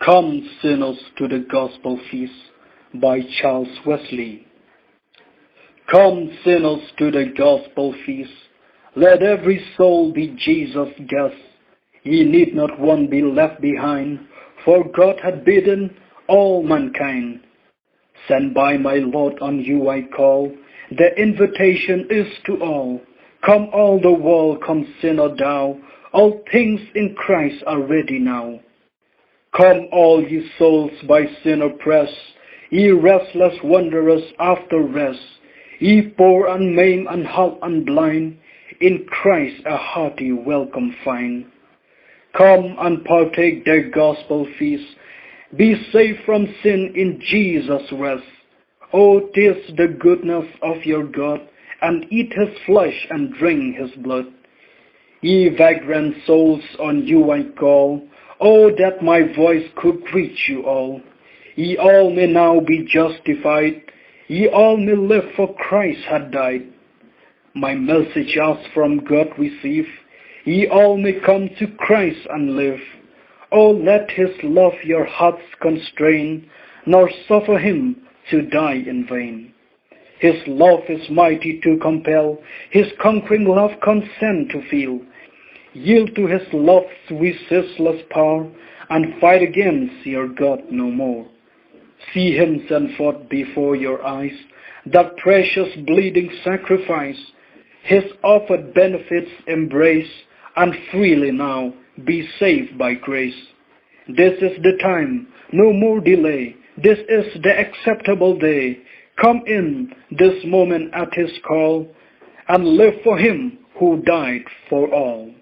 Come, sinners, to the gospel feast by Charles Wesley. Come, sinners, to the gospel feast. Let every soul be Jesus' guest. Ye need not one be left behind, for God hath bidden all mankind. Sent by my Lord on you I call, the invitation is to all. Come all the world, come sinner thou, all things in Christ are ready now. Come all ye souls by sin oppressed, ye restless wanderers after rest, ye poor and maimed and halt and blind, in Christ a hearty welcome find. Come and partake the gospel feast, be saved from sin in Jesus' rest. Oh, 'tis the goodness of your God, and eat his flesh and drink his blood. Ye vagrant souls, on you I call, oh, that my voice could reach you all. Ye all may now be justified, ye all may live, for Christ had died. My message as from God receive, ye all may come to Christ and live. Oh, let his love your hearts constrain, nor suffer him to die in vain. His love is mighty to compel, his conquering love consent to feel. Yield to his love's resistless power, and fight against your God no more. See him send forth before your eyes that precious bleeding sacrifice, his offered benefits embrace, and freely now be saved by grace. This is the time, no more delay, this is the acceptable day. Come in this moment at his call, and live for him who died for all.